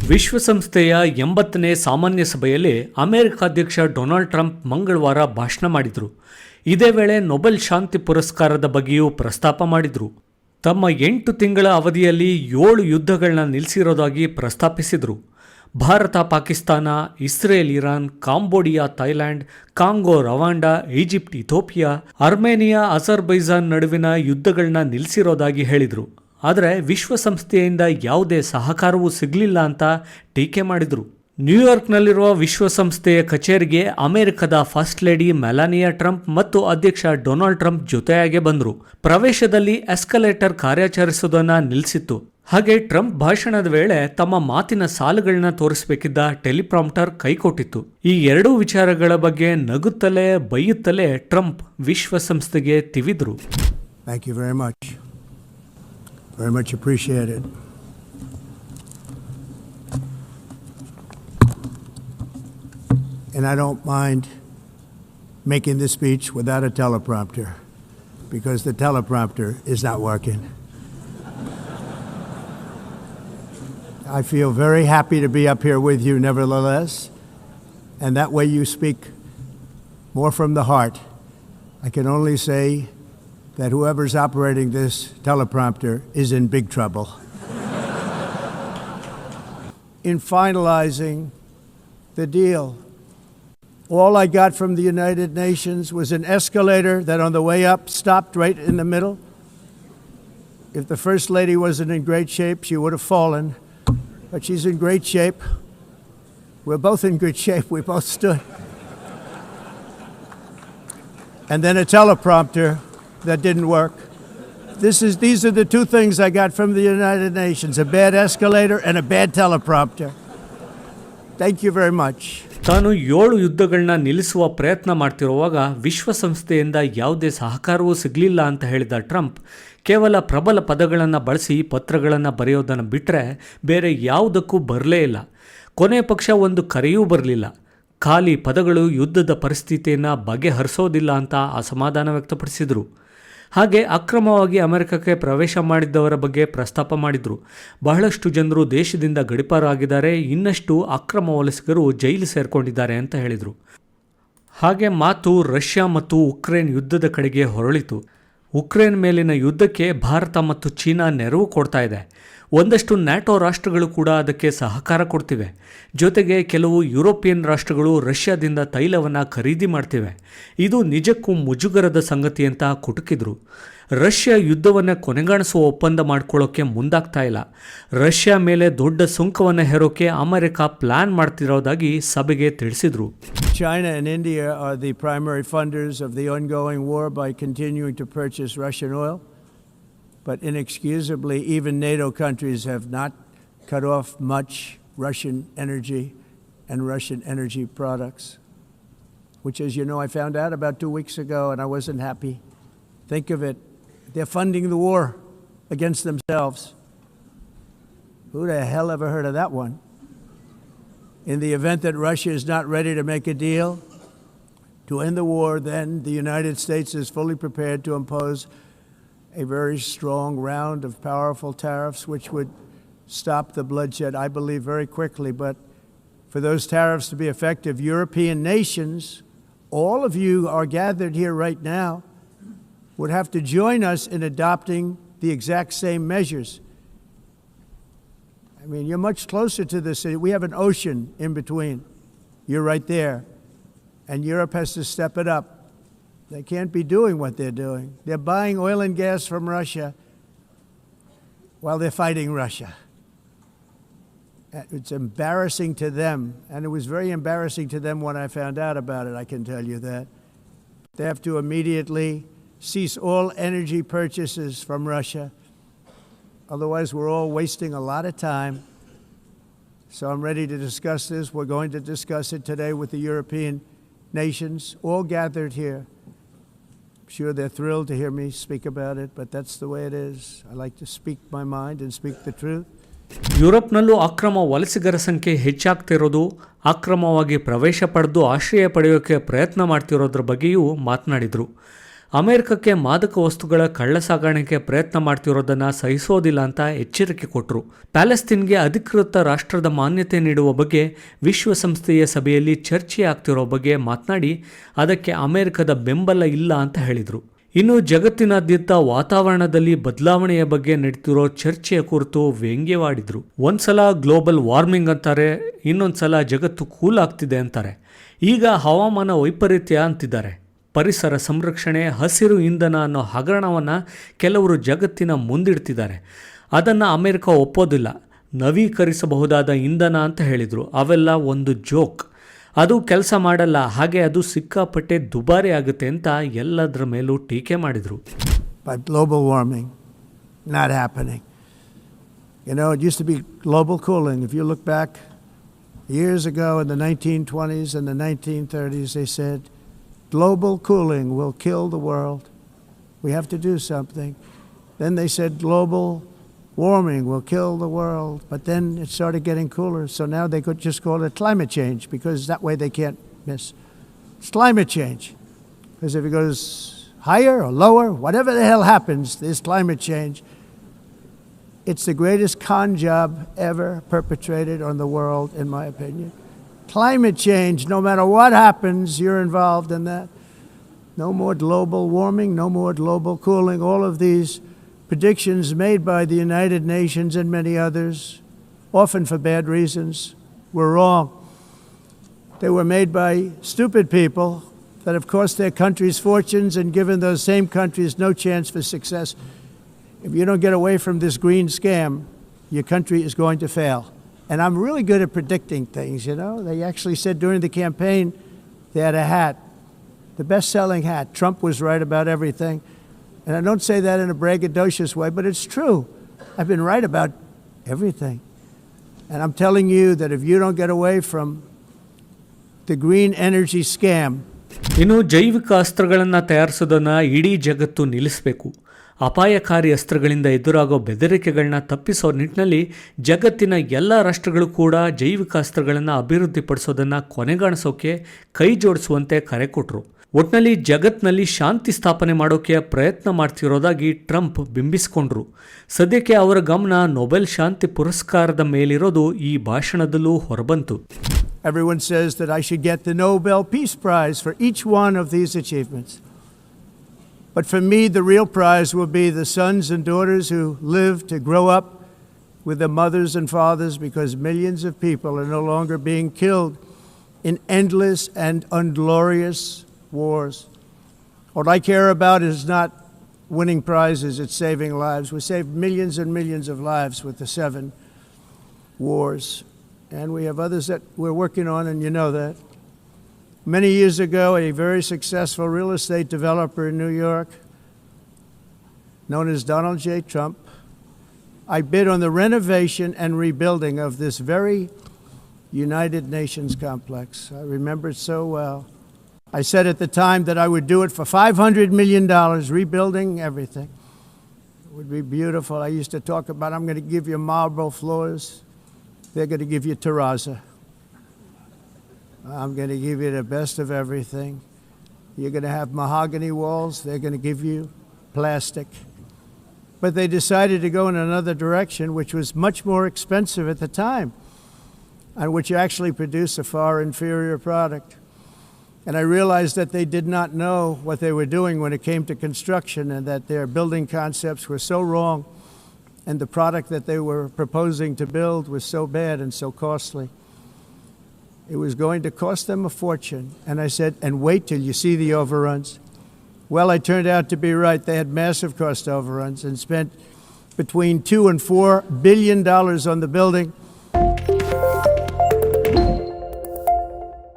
ವಿಶ್ವಸಂಸ್ಥೆಯ 80ನೇ ಸಾಮಾನ್ಯ ಸಭೆಯಲ್ಲಿ ಅಮೆರಿಕ ಅಧ್ಯಕ್ಷ ಡೊನಾಲ್ಡ್ ಟ್ರಂಪ್ ಮಂಗಳವಾರ ಭಾಷಣ ಮಾಡಿದರು. ಇದೇ ವೇಳೆ ನೊಬೆಲ್ ಶಾಂತಿ ಪುರಸ್ಕಾರದ ಬಗ್ಗೆಯೂ ಪ್ರಸ್ತಾಪ ಮಾಡಿದರು. ತಮ್ಮ 8 ತಿಂಗಳ ಅವಧಿಯಲ್ಲಿ 7 ಯುದ್ಧಗಳನ್ನ ನಿಲ್ಲಿಸಿರೋದಾಗಿ ಪ್ರಸ್ತಾಪಿಸಿದರು. Bharat, Pakistan, Israel, Iran, Cambodia, Thailand, Congo, Rwanda, Egypt, Ethiopia, Armenia, Azerbaijan ನಡುವಿನ ಯುದ್ಧಗಳನ್ನ ನಿಲ್ಲಿಸಿರೋದಾಗಿ ಹೇಳಿದರು. ಆದರೆ ವಿಶ್ವಸಂಸ್ಥೆಯಿಂದ ಯಾವುದೇ ಸಹಕಾರವೂ ಸಿಗಲಿಲ್ಲ ಅಂತ ಟೀಕೆ ಮಾಡಿದರು. ನ್ಯೂಯಾರ್ಕ್ನಲ್ಲಿರುವ ವಿಶ್ವಸಂಸ್ಥೆಯ ಕಚೇರಿಗೆ ಅಮೆರಿಕದ ಫಸ್ಟ್ ಲೇಡಿ ಮೆಲಾನಿಯಾ ಟ್ರಂಪ್ ಮತ್ತು ಅಧ್ಯಕ್ಷ ಡೊನಾಲ್ಡ್ ಟ್ರಂಪ್ ಜೊತೆಯಾಗೆ ಬಂದರು. ಪ್ರವೇಶದಲ್ಲಿ ಎಸ್ಕಲೇಟರ್ ಕಾರ್ಯಾಚರಿಸುವುದನ್ನು ನಿಲ್ಲಿಸಿತ್ತು. ಹಾಗೆ ಟ್ರಂಪ್ ಭಾಷಣದ ವೇಳೆ ತಮ್ಮ ಮಾತಿನ ಸಾಲುಗಳನ್ನ ತೋರಿಸಬೇಕಿದ್ದ ಟೆಲಿಪ್ರಾಂಪ್ಟರ್ ಕೈಕೊಟ್ಟಿತ್ತು. ಈ ಎರಡೂ ವಿಚಾರಗಳ ಬಗ್ಗೆ ನಗುತ್ತಲೇ ಬೈಯುತ್ತಲೇ Trump ವಿಶ್ವಸಂಸ್ಥೆಗೆ ತಿವಿದ್ರು. Thank you very much. Very much appreciated. And I don't mind making this speech without a teleprompter, because the teleprompter is not working. I feel very happy to be up here with you nevertheless, and that way you speak more from the heart. I can only say that whoever's operating this teleprompter is in big trouble. In finalizing the deal, all I got from the United Nations was an escalator that on the way up stopped right in the middle. If the First Lady wasn't in great shape, she would have fallen, but she's in great shape. We're both in good shape. We both stood. And then a teleprompter that didn't work. These are the two things I got from the United Nations: a bad escalator and a bad teleprompter. Thank you very much. ತಾನು 7 ಯುದ್ಧಗಳನ್ನ ನಿಲ್ಲಿಸುವ ಪ್ರಯತ್ನ ಮಾಡ್ತಿರುವಾಗ ವಿಶ್ವಸಂಸ್ಥೆಯಿಂದ ಯಾವುದೇ ಸಹಕಾರವೂ ಸಿಗಲಿಲ್ಲ ಅಂತ ಹೇಳಿದ Trump ಕೇವಲ ಪ್ರಬಲ ಪದಗಳನ್ನು ಬಳಸಿ ಪತ್ರಗಳನ್ನು ಬರೆಯೋದನ್ನು ಬಿಟ್ಟರೆ ಬೇರೆ ಯಾವುದಕ್ಕೂ ಬರಲೇ ಇಲ್ಲ. ಕೊನೆ ಪಕ್ಷ ಒಂದು ಕರೆಯೂ ಬರಲಿಲ್ಲ. ಖಾಲಿ ಪದಗಳು ಯುದ್ಧದ ಪರಿಸ್ಥಿತಿಯನ್ನು ಬಗೆಹರಿಸೋದಿಲ್ಲ ಅಂತ ಅಸಮಾಧಾನ ವ್ಯಕ್ತಪಡಿಸಿದರು. ಹಾಗೆ ಅಕ್ರಮವಾಗಿ ಅಮೆರಿಕಕ್ಕೆ ಪ್ರವೇಶ ಮಾಡಿದ್ದವರ ಬಗ್ಗೆ ಪ್ರಸ್ತಾಪ ಮಾಡಿದರು. ಬಹಳಷ್ಟು ಜನರು ದೇಶದಿಂದ ಗಡೀಪಾರು ಆಗಿದ್ದಾರೆ, ಇನ್ನಷ್ಟು ಅಕ್ರಮ ವಲಸಿಗರು ಜೈಲು ಸೇರಿಕೊಂಡಿದ್ದಾರೆ ಅಂತ ಹೇಳಿದರು. ಹಾಗೆ ಮಾತು ರಷ್ಯಾ ಮತ್ತು ಉಕ್ರೇನ್ ಯುದ್ಧದ ಕಡೆಗೆ ಹೊರಳಿತು. ಉಕ್ರೇನ್ ಮೇಲಿನ ಯುದ್ಧಕ್ಕೆ ಭಾರತ ಮತ್ತು ಚೀನಾ ನೆರವು ಕೊಡ್ತಾ ಇದೆ. ಒಂದಷ್ಟು ನ್ಯಾಟೋ ರಾಷ್ಟ್ರಗಳು ಕೂಡ ಅದಕ್ಕೆ ಸಹಕಾರ ಕೊಡ್ತಿವೆ. ಜೊತೆಗೆ ಕೆಲವು ಯುರೋಪಿಯನ್ ರಾಷ್ಟ್ರಗಳು ರಷ್ಯಾದಿಂದ ತೈಲವನ್ನು ಖರೀದಿ ಮಾಡ್ತಿವೆ. ಇದು ನಿಜಕ್ಕೂ ಮುಜುಗರದ ಸಂಗತಿ ಅಂತ ಕುಟುಕಿದ್ರು. ರಷ್ಯಾ ಯುದ್ಧವನ್ನು ಕೊನೆಗಾಣಿಸುವ ಒಪ್ಪಂದ ಮಾಡ್ಕೊಳ್ಳೋಕ್ಕೆ ಮುಂದಾಗ್ತಾ ಇಲ್ಲ. ರಷ್ಯಾ ಮೇಲೆ ದೊಡ್ಡ ಸುಂಕವನ್ನು ಹೇರೋಕೆ ಅಮೆರಿಕ ಪ್ಲಾನ್ ಮಾಡ್ತಿರೋದಾಗಿ ಸಭೆಗೆ ತಿಳಿಸಿದ್ರು. China and India are the primary funders of the ongoing war by continuing to purchase Russian oil. But inexcusably, even NATO countries have not cut off much Russian energy and Russian energy products, which, as you know, I found out about 2 weeks ago, and I wasn't happy. Think of it. They're funding the war against themselves. Who the hell ever heard of that one? In the event that Russia is not ready to make a deal to end the war, then the United States is fully prepared to impose a very strong round of powerful tariffs, which would stop the bloodshed, I believe, very quickly. But for those tariffs to be effective, European nations, all of you are gathered here right now, would have to join us in adopting the exact same measures. I mean, you're much closer to this. We have an ocean in between. You're right there. And Europe has to step it up. They can't be doing what they're doing. They're buying oil and gas from Russia while they're fighting Russia. It's embarrassing to them, and it was very embarrassing to them when I found out about it, I can tell you that. They have to immediately cease all energy purchases from Russia. Otherwise, we're all wasting a lot of time. So I'm ready to discuss this. We're going to discuss it today with the European nations, all gathered here. I'm sure they're thrilled to hear me speak about it, but that's the way it is. I like to speak my mind and speak the truth. ಯುರೋಪ್ನಲ್ಲೂ ಅಕ್ರಮ ವಲಸಿಗರ ಸಂಖ್ಯೆ ಹೆಚ್ಚಾಗ್ತಿರೋದು, ಅಕ್ರಮವಾಗಿ ಪ್ರವೇಶ ಪಡೆದು ಆಶ್ರಯ ಪಡೆಯೋಕ್ಕೆ ಪ್ರಯತ್ನ ಮಾಡ್ತಿರೋದ್ರ ಬಗ್ಗೆಯೂ ಮಾತನಾಡಿದರು. ಅಮೆರಿಕಕ್ಕೆ ಮಾದಕ ವಸ್ತುಗಳ ಕಳ್ಳಸಾಗಾಣಿಕೆ ಪ್ರಯತ್ನ ಮಾಡ್ತಿರೋದನ್ನು ಸಹಿಸೋದಿಲ್ಲ ಅಂತ ಎಚ್ಚರಿಕೆ ಕೊಟ್ಟರು. ಪ್ಯಾಲೆಸ್ತೀನ್ಗೆ ಅಧಿಕೃತ ರಾಷ್ಟ್ರದ ಮಾನ್ಯತೆ ನೀಡುವ ಬಗ್ಗೆ ವಿಶ್ವಸಂಸ್ಥೆಯ ಸಭೆಯಲ್ಲಿ ಚರ್ಚೆ ಆಗ್ತಿರೋ ಬಗ್ಗೆ ಮಾತನಾಡಿ ಅದಕ್ಕೆ ಅಮೆರಿಕದ ಬೆಂಬಲ ಇಲ್ಲ ಅಂತ ಹೇಳಿದರು. ಇನ್ನು ಜಗತ್ತಿನಾದ್ಯಂತ ವಾತಾವರಣದಲ್ಲಿ ಬದಲಾವಣೆಯ ಬಗ್ಗೆ ನಡೀತಿರೋ ಚರ್ಚೆಯ ಕುರಿತು ವ್ಯಂಗ್ಯವಾಡಿದ್ರು. ಒಂದ್ಸಲ ಗ್ಲೋಬಲ್ ವಾರ್ಮಿಂಗ್ ಅಂತಾರೆ, ಇನ್ನೊಂದ್ಸಲ ಜಗತ್ತು ಕೂಲ್ ಆಗ್ತಿದೆ ಅಂತಾರೆ, ಈಗ ಹವಾಮಾನ ವೈಪರೀತ್ಯ ಅಂತಿದ್ದಾರೆ. ಪರಿಸರ ಸಂರಕ್ಷಣೆ, ಹಸಿರು ಇಂಧನ ಅನ್ನೋ ಹಗರಣವನ್ನು ಕೆಲವರು ಜಗತ್ತಿನ ಮುಂದಿಡ್ತಿದ್ದಾರೆ. ಅದನ್ನು ಅಮೆರಿಕ ಒಪ್ಪೋದಿಲ್ಲ. ನವೀಕರಿಸಬಹುದಾದ ಇಂಧನ ಅಂತ ಹೇಳಿದರು. ಅವೆಲ್ಲ ಒಂದು ಜೋಕ್, ಅದು ಕೆಲಸ ಮಾಡಲ್ಲ, ಹಾಗೆ ಅದು ಸಿಕ್ಕಾಪಟ್ಟೆ ದುಬಾರಿ ಆಗುತ್ತೆ ಅಂತ ಎಲ್ಲದರ ಮೇಲೂ ಟೀಕೆ ಮಾಡಿದರು. But global warming, not happening. You know, it used to be global cooling. If you look back years ago in the 1920s and the 1930s, they said, global cooling will kill the world. We have to do something. Then they said global warming will kill the world. But then it started getting cooler. So now they could just call it climate change because that way they can't miss. It's climate change. Because if it goes higher or lower, whatever the hell happens, there's climate change. It's the greatest con job ever perpetrated on the world, in my opinion. Climate change, no matter what happens, you're involved in that. No more global warming, no more global cooling. All of these predictions made by the United Nations and many others, often for bad reasons, were wrong. They were made by stupid people that have cost their countries fortunes and given those same countries no chance for success. If you don't get away from this green scam, your country is going to fail. And I'm really good at predicting things, you know. They actually said during the campaign they had a hat, the best-selling hat. Trump was right about everything. And I don't say that in a braggadocious way, but it's true. I've been right about everything. And I'm telling you that if you don't get away from the green energy scam. ಇನ್ನು ಜೈವಿಕ ಅಸ್ತ್ರಗಳನ್ನು ತಯಾರಿಸೋದನ್ನು ಇಡೀ ಜಗತ್ತು ನಿಲ್ಲಿಸಬೇಕು. ಅಪಾಯಕಾರಿ ಅಸ್ತ್ರಗಳಿಂದ ಎದುರಾಗೋ ಬೆದರಿಕೆಗಳನ್ನ ತಪ್ಪಿಸೋ ನಿಟ್ಟಿನಲ್ಲಿ ಜಗತ್ತಿನ ಎಲ್ಲ ರಾಷ್ಟ್ರಗಳು ಕೂಡ ಜೈವಿಕ ಅಸ್ತ್ರಗಳನ್ನು ಅಭಿವೃದ್ಧಿಪಡಿಸೋದನ್ನು ಕೊನೆಗಾಣಿಸೋಕೆ ಕೈ ಜೋಡಿಸುವಂತೆ ಕರೆ ಕೊಟ್ಟರು. ಒಟ್ಟಿನಲ್ಲಿ ಜಗತ್ತಿನಲ್ಲಿ ಶಾಂತಿ ಸ್ಥಾಪನೆ ಮಾಡೋಕೆ ಪ್ರಯತ್ನ ಮಾಡ್ತಿರೋದಾಗಿ ಟ್ರಂಪ್ ಬಿಂಬಿಸಿಕೊಂಡ್ರು. ಸದ್ಯಕ್ಕೆ ಅವರ ಗಮನ ನೊಬೆಲ್ ಶಾಂತಿ ಪುರಸ್ಕಾರದ ಮೇಲಿರೋದು ಈ ಭಾಷಣದಲ್ಲೂ ಹೊರಬಂತು. Everyone says that I should get the Nobel Peace Prize for each one of these achievements. But for me, the real prize will be the sons and daughters who live to grow up with their mothers and fathers, because millions of people are no longer being killed in endless and unglorious wars. What I care about is not winning prizes, it's saving lives. We saved millions and millions of lives with the 7 wars. And we have others that we're working on, and you know that. Many years ago, a very successful real estate developer in New York, known as Donald J. Trump, I bid on the renovation and rebuilding of this very United Nations complex. I remember it so well. I said at the time that I would do it for $500 million, rebuilding everything. It would be beautiful. I used to talk about, I'm going to give you marble floors. They're going to give you terrazzo. I'm going to give you the best of everything. You're going to have mahogany walls. They're going to give you plastic. But they decided to go in another direction, which was much more expensive at the time, and which actually produced a far inferior product. And I realized that they did not know what they were doing when it came to construction, and that their building concepts were so wrong, and the product that they were proposing to build was so bad and so costly. It was going to cost them a fortune. And I said, and wait till you see the overruns. Well, I turned out to be right. They had massive cost overruns and spent between $2 and $4 billion on the building.